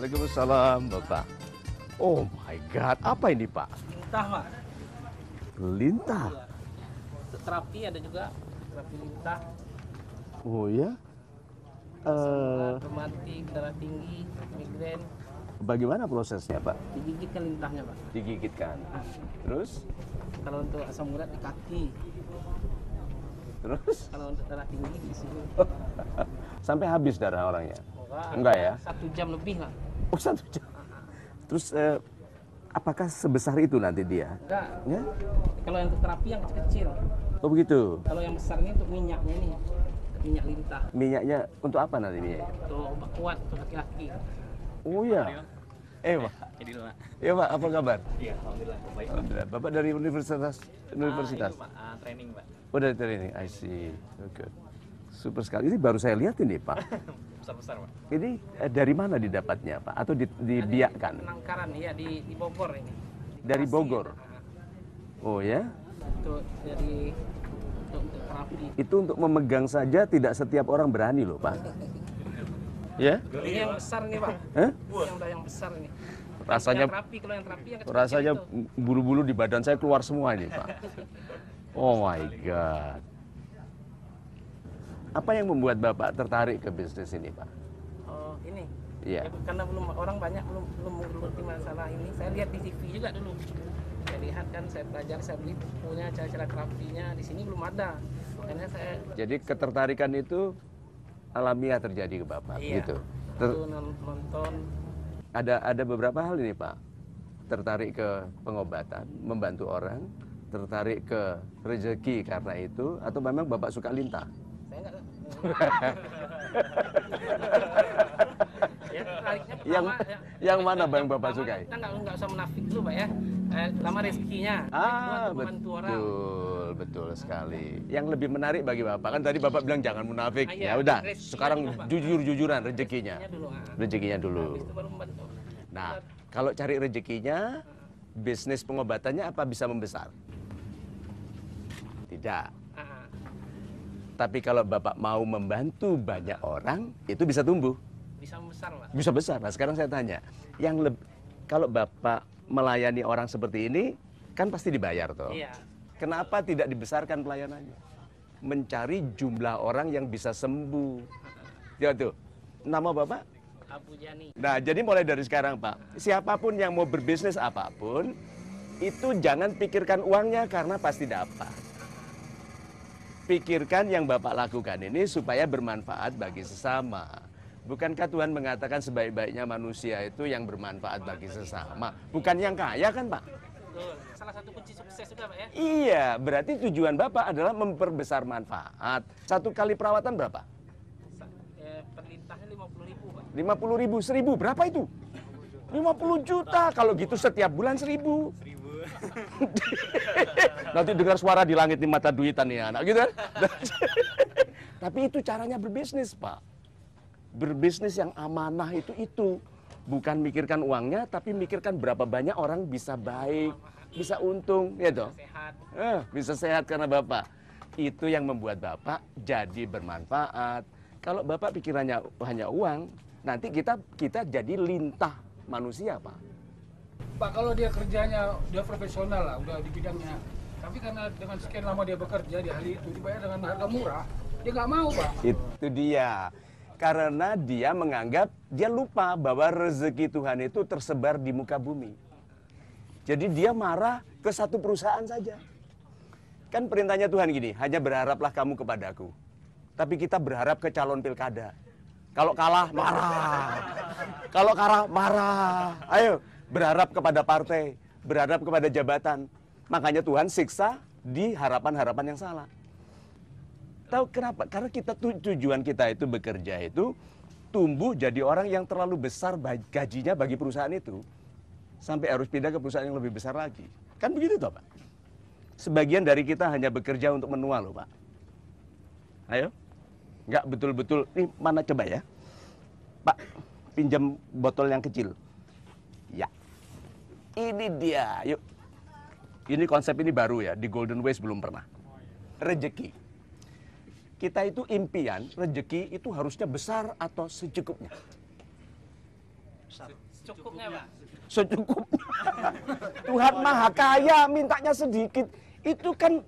Waalaikumsalam, Bapak. Oh my God, apa ini Pak? Lintah, Pak. Lintah. Iya. Untuk terapi ada juga terapi lintah. Oh ya? Rematik, darah tinggi, migrain. Bagaimana prosesnya Pak? Digigitkan lintahnya, Pak. Digigitkan. Terus? Kalau untuk asam urat di kaki. Terus? Kalau untuk darah tinggi di sini. Sampai habis darah orangnya? Wah, Enggak ya? 1 jam lebih lah. Oh 1 jam. Terus apakah sebesar itu nanti dia? Enggak. Ya? Kalau yang untuk terapi yang kecil-kecil. Oh begitu. Kalau yang besar ini untuk minyaknya nih. Untuk minyak lintah. Minyaknya untuk apa nanti minyaknya? Untuk obat kuat untuk laki-laki. Oh ya. Pak. Jadi Pak. Ya Pak, apa kabar? Iya, alhamdulillah. Baik. Alhamdulillah. Bapak dari universitas? Universitas. Itu, Pak, training, Pak. Oh dari training, I see. Oke. Super sekali. Ini baru saya lihat ini Pak. Besar-besar, Pak. Ini dari mana didapatnya Pak? Atau dibiakkan? Penangkaran, iya di Bogor ini. Dari Bogor? Oh ya? Untuk jadi untuk terapi. Itu untuk memegang saja tidak setiap orang berani loh Pak. Ya? Ini yang besar nih, Pak. Hah? Yang udah yang besar ini. Rasanya Yang terapi, kalau yang terapi yang kecil rasanya itu. bulu-bulu di badan saya keluar semua ini Pak. Oh my God. Apa yang membuat Bapak tertarik ke bisnis ini Pak? Oh, ini. Iya. Ya, karena belum orang banyak belum mengerti masalah ini. Saya lihat di TV juga dulu. Saya lihat kan, saya belajar, saya beli bukunya, cara-cara terapinya. Di sini belum ada. Makanya saya Jadi ketertarikan itu alamiah terjadi ke Bapak, gitu. tuh nonton. Ada beberapa hal ini Pak. Tertarik ke pengobatan, membantu orang, tertarik ke rezeki karena itu, atau memang Bapak suka lintah? Saya enggak. Ya, tertariknya Yang pertama, ya. yang mana Bang Bapak Pertama, sukai? Kita nggak usah menafik dulu, Pak ya. Pertama rezekinya. Yang kedua untuk membantu orang. Betul sekali. Yang lebih menarik bagi Bapak kan tadi Bapak bilang jangan munafik. Ah, iya, Ya udah, rezekinya sekarang dulu, Pak. jujur-jujuran rezekinya. Rezekinya dulu, Rezekinya dulu. Habis itu baru membantu. Nah, kalau cari rezekinya, bisnis pengobatannya apa bisa membesar? Tidak. Ah, Tapi kalau Bapak mau membantu banyak orang, itu bisa tumbuh. bisa membesar, Pak. Bisa besar. Nah, sekarang saya tanya, kalau Bapak melayani orang seperti ini, kan pasti dibayar toh. Iya. Kenapa tidak dibesarkan pelayanannya? Mencari jumlah orang yang bisa sembuh. Ya tuh. Nama Bapak? Abu Jani. Nah, jadi mulai dari sekarang, Pak. Siapapun yang mau berbisnis apapun, itu jangan pikirkan uangnya karena pasti dapat. Pikirkan yang Bapak lakukan ini supaya bermanfaat bagi sesama. Bukankah Tuhan mengatakan sebaik-baiknya manusia itu yang bermanfaat bagi sesama? Bukan yang kaya kan, Pak? Betul. Salah satu kunci sukses juga, Pak ya. Iya, berarti tujuan Bapak adalah memperbesar manfaat. 1 kali perawatan berapa? Perlintahnya 50.000, Pak. 50.000, 1.000, berapa itu? 50 juta, kalau gitu setiap bulan 1.000. Nanti dengar suara di langit nih mata duitan nih anak, gitu kan? Tapi itu caranya berbisnis, Pak. Berbisnis yang amanah itu. Bukan mikirkan uangnya, tapi mikirkan berapa banyak orang bisa baik, bisa untung, ya toh? Sehat. Bisa sehat karena Bapak. Itu yang membuat Bapak jadi bermanfaat. Kalau Bapak pikirannya hanya uang, nanti kita jadi lintah manusia, Pak. Pak, kalau dia kerjanya, dia profesional lah, udah di bidangnya. Tapi karena dengan sekian lama dia bekerja di hal itu, dibayar dengan harga murah, dia nggak mau, Pak. Itu dia. Karena dia menganggap, dia lupa bahwa rezeki Tuhan itu tersebar di muka bumi. Jadi dia marah ke satu perusahaan saja. Kan perintahnya Tuhan gini, hanya berharaplah kamu kepadaku. Tapi kita berharap ke calon pilkada. Kalau kalah, marah. Kalau kalah, marah. Ayo, berharap kepada partai, berharap kepada jabatan. Makanya Tuhan siksa di harapan-harapan yang salah. Tahu kenapa? Karena tujuan kita itu bekerja itu tumbuh jadi orang yang terlalu besar gajinya bagi perusahaan itu. Sampai harus pindah ke perusahaan yang lebih besar lagi. Kan begitu toh, Pak? Sebagian dari kita hanya bekerja untuk menua loh, Pak. Ayo. Nggak betul-betul, nih mana coba ya. Pak, pinjam botol yang kecil. Ya. Ini dia, yuk. Ini konsep ini baru ya, di Golden Ways belum pernah. Rezeki. Kita itu impian, rezeki itu harusnya besar atau secukupnya. Cukupnya, Pak. Secukupnya. Tuhan Maha Kaya, mintanya sedikit. Itu kan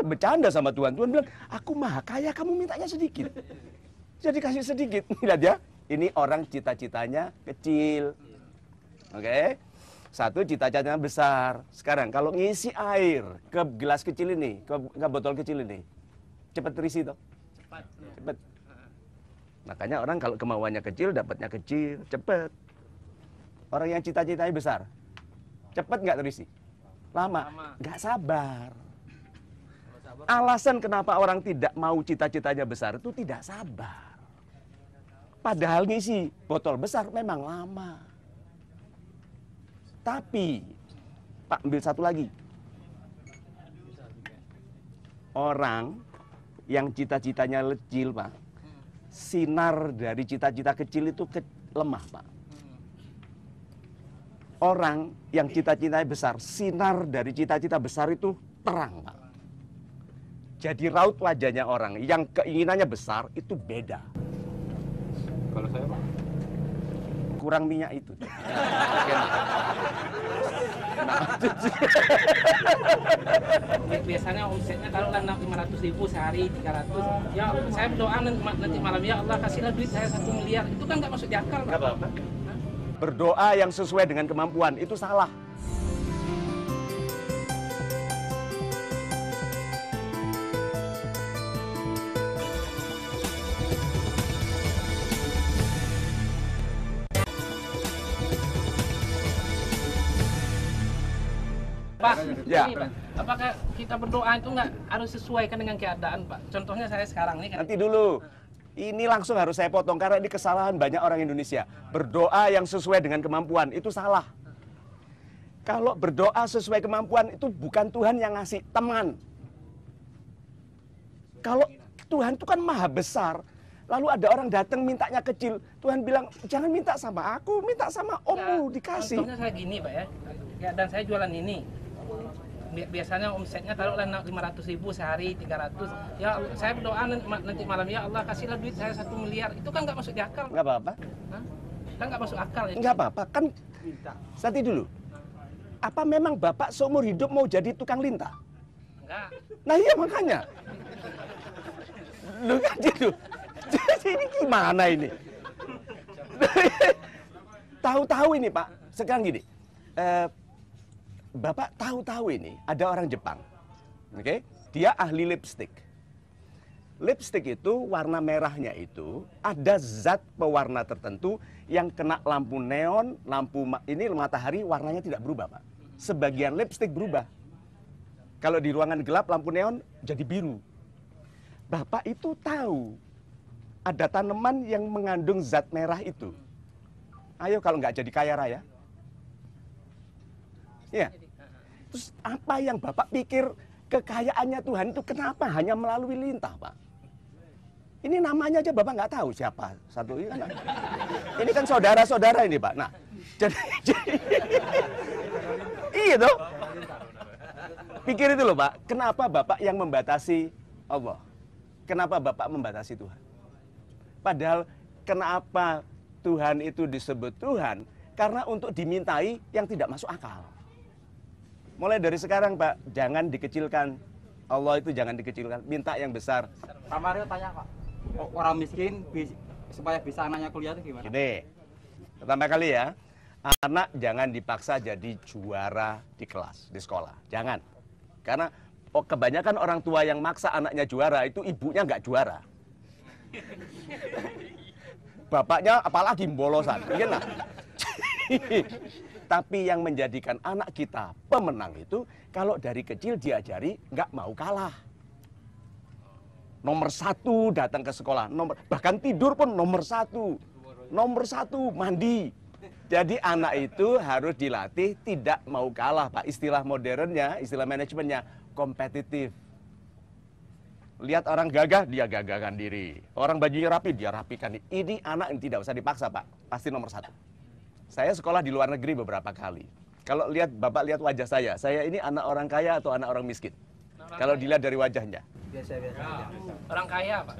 bercanda sama Tuhan. Tuhan bilang, aku Maha Kaya, kamu mintanya sedikit. Jadi kasih sedikit. Lihat ya, ini orang cita-citanya kecil. Oke? Satu, cita-citanya besar. Sekarang kalau ngisi air ke gelas kecil ini, ke botol kecil ini, cepat terisi toh? Cepat. Makanya orang kalau kemauannya kecil, dapatnya kecil, cepat. Orang yang cita-citanya besar, cepat nggak terisi? Lama, nggak sabar. Alasan kenapa orang tidak mau cita-citanya besar itu tidak sabar. Padahal ngisi botol besar memang lama. Tapi, Pak ambil satu lagi. Orang yang cita-citanya kecil, Pak, sinar dari cita-cita kecil itu lemah, Pak. Orang yang cita-citanya besar, sinar dari cita-cita besar itu terang, Pak. Jadi raut wajahnya orang yang keinginannya besar itu beda. Kalau saya, Pak, Kurang minyak itu. Biasanya omsetnya kalau 500.000 sehari, 300. Ya saya berdoa nanti malam, ya Allah kasihlah duit saya 1 miliar. Itu kan nggak masuk di akal, Pak. Nggak apa-apa. Berdoa yang sesuai dengan kemampuan itu salah. Pak, Ya. ini, Pak, apakah kita berdoa itu nggak harus sesuaikan dengan keadaan, Pak? Contohnya saya sekarang ini kan. Nanti dulu. Ini langsung harus saya potong karena ini kesalahan banyak orang Indonesia. Berdoa yang sesuai dengan kemampuan itu salah. Kalau berdoa sesuai kemampuan itu bukan Tuhan yang ngasih teman. Kalau Tuhan itu kan maha besar. Lalu ada orang datang mintanya kecil. Tuhan bilang, jangan minta sama aku, minta sama ommu, dikasih. Contohnya saya gini, Pak ya. Dan saya jualan ini. Biasanya omsetnya taruhlah 500.000 sehari, 300. Ya saya berdoa nanti malam, ya Allah kasihlah duit saya 1 miliar. Itu kan nggak masuk di akal. Nggak apa-apa. Hah? Kan nggak masuk akal ya. Nggak apa-apa, kan nanti dulu. Apa memang Bapak seumur hidup mau jadi tukang lintah? Enggak. Nah iya makanya. Lu kan gitu. Jadi ini gimana ini? Tahu-tahu ini Pak, sekarang gini. Bapak tahu-tahu ini ada orang Jepang. Oke? Dia ahli lipstick. Lipstick itu warna merahnya itu ada zat pewarna tertentu yang kena lampu neon, ini matahari warnanya tidak berubah, Pak. Sebagian lipstick berubah. Kalau di ruangan gelap lampu neon jadi biru. Bapak itu tahu ada tanaman yang mengandung zat merah itu. Ayo kalau nggak jadi kaya raya. Ya. Terus apa yang Bapak pikir kekayaannya Tuhan itu kenapa hanya melalui lintah, Pak? Ini namanya aja Bapak nggak tahu siapa satu ini kan. Ini kan saudara-saudara ini, Pak. Nah, jadi iya toh. Pikir itu loh, Pak. Kenapa Bapak yang membatasi Allah? Kenapa Bapak membatasi Tuhan? Padahal kenapa Tuhan itu disebut Tuhan? Karena untuk dimintai yang tidak masuk akal. Mulai dari sekarang, Pak, jangan dikecilkan. Allah itu jangan dikecilkan. Minta yang besar. Pak Mario tanya, Pak, orang miskin supaya bisa anaknya kuliah itu gimana? Gini, pertama kali ya, anak jangan dipaksa jadi juara di kelas, di sekolah. Jangan. Karena kebanyakan orang tua yang maksa anaknya juara itu ibunya nggak juara. Bapaknya apalagi mbolosan. Iya, nah. Tapi yang menjadikan anak kita pemenang itu kalau dari kecil diajari nggak mau kalah. Nomor 1 datang ke sekolah, bahkan tidur pun nomor 1. Nomor 1 mandi. Jadi anak itu harus dilatih tidak mau kalah, Pak. Istilah modernnya, istilah manajemennya kompetitif. Lihat orang gagah, dia gagahkan diri. Orang bajunya rapi, dia rapikan. Ini anak yang tidak usah dipaksa, Pak. Pasti nomor 1. Saya sekolah di luar negeri beberapa kali. Kalau Bapak lihat wajah saya ini anak orang kaya atau anak orang miskin? Kalau dilihat dari wajahnya. Biasa-biasa aja. Orang kaya, Pak.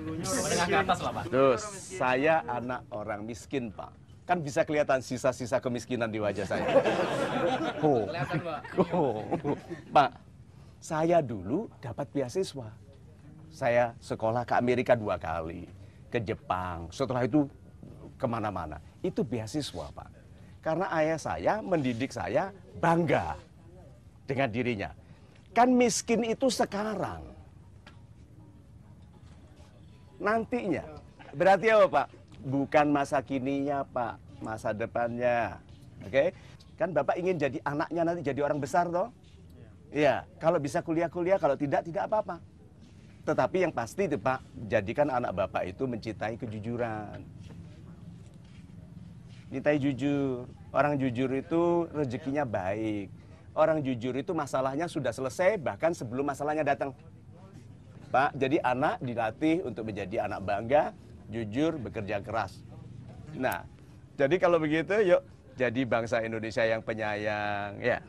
Menengah ke atas lah, Pak. Terus, saya anak orang miskin, Pak. Kan bisa kelihatan sisa-sisa kemiskinan di wajah saya. Oh. Kelihatan, Pak. Oh. Pak, saya dulu dapat beasiswa. Saya sekolah ke Amerika 2 kali, ke Jepang, setelah itu kemana-mana. Itu beasiswa, Pak. Karena ayah saya mendidik saya bangga dengan dirinya. Kan miskin itu sekarang. Nantinya. Berarti apa, Pak? Bukan masa kininya, Pak. Masa depannya. Oke? Kan Bapak ingin jadi anaknya nanti jadi orang besar, toh? Iya. Kalau bisa kuliah-kuliah, kalau tidak apa-apa. Tetapi yang pasti itu, Pak, jadikan anak Bapak itu mencintai kejujuran. Cintai jujur. Orang jujur itu rezekinya baik. Orang jujur itu masalahnya sudah selesai, bahkan sebelum masalahnya datang. Pak, jadi anak dilatih untuk menjadi anak bangga, jujur, bekerja keras. Nah, jadi kalau begitu, yuk jadi bangsa Indonesia yang penyayang. Ya,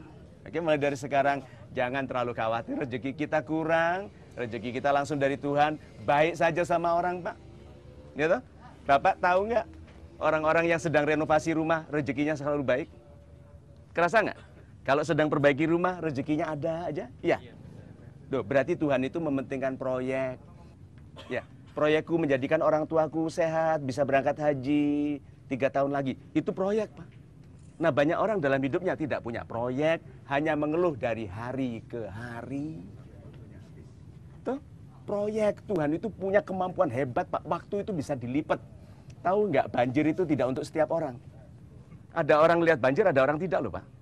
oke, mulai dari sekarang jangan terlalu khawatir rezeki kita kurang, rezeki kita langsung dari Tuhan. Baik saja sama orang, Pak. Gitu? Bapak tahu nggak orang-orang yang sedang renovasi rumah rezekinya selalu baik? Kerasa nggak? Kalau sedang perbaiki rumah rezekinya ada aja? Iya. Duh, berarti Tuhan itu mementingkan proyek. Ya, proyekku menjadikan orang tuaku sehat, bisa berangkat haji 3 tahun lagi. Itu proyek, Pak. Nah, banyak orang dalam hidupnya tidak punya proyek, hanya mengeluh dari hari ke hari. Tuh, proyek Tuhan itu punya kemampuan hebat, Pak. Waktu itu bisa dilipat. Tahu nggak, banjir itu tidak untuk setiap orang. Ada orang lihat banjir, ada orang tidak loh, Pak.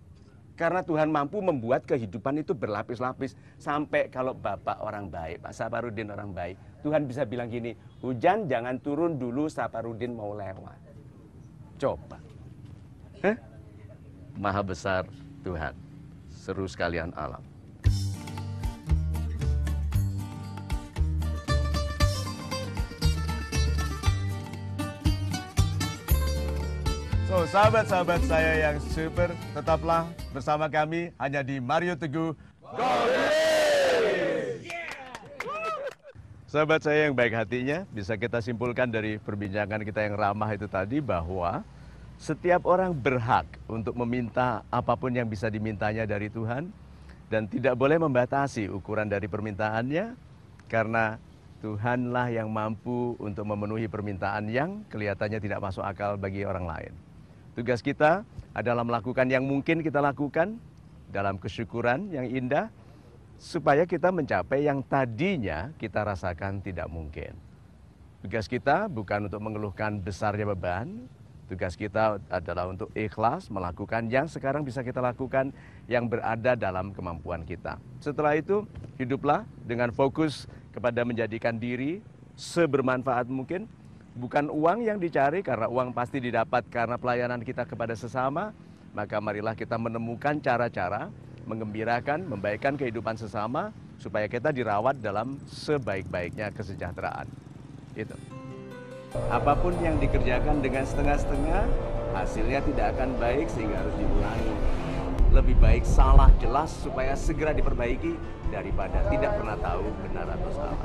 Karena Tuhan mampu membuat kehidupan itu berlapis-lapis. Sampai kalau Bapak orang baik, Pak Saparudin orang baik, Tuhan bisa bilang gini, hujan jangan turun dulu, Saparudin mau lewat. Coba. Hah? Maha besar Tuhan. Seru sekalian alam. So, sahabat-sahabat saya yang super, tetaplah bersama kami hanya di Mario Teguh Go Green! Sahabat saya yang baik hatinya, bisa kita simpulkan dari perbincangan kita yang ramah itu tadi bahwa setiap orang berhak untuk meminta apapun yang bisa dimintanya dari Tuhan dan tidak boleh membatasi ukuran dari permintaannya karena Tuhanlah yang mampu untuk memenuhi permintaan yang kelihatannya tidak masuk akal bagi orang lain. Tugas kita adalah melakukan yang mungkin kita lakukan dalam kesyukuran yang indah supaya kita mencapai yang tadinya kita rasakan tidak mungkin. Tugas kita bukan untuk mengeluhkan besarnya beban, tugas kita adalah untuk ikhlas melakukan yang sekarang bisa kita lakukan yang berada dalam kemampuan kita. Setelah itu, hiduplah dengan fokus kepada menjadikan diri sebermanfaat mungkin. Bukan uang yang dicari, karena uang pasti didapat karena pelayanan kita kepada sesama. Maka marilah kita menemukan cara-cara menggembirakan, membaikkan kehidupan sesama supaya kita dirawat dalam sebaik-baiknya kesejahteraan. Itu. Apapun yang dikerjakan dengan setengah-setengah, hasilnya tidak akan baik sehingga harus diulangi. Lebih baik salah jelas supaya segera diperbaiki daripada tidak pernah tahu benar atau salah.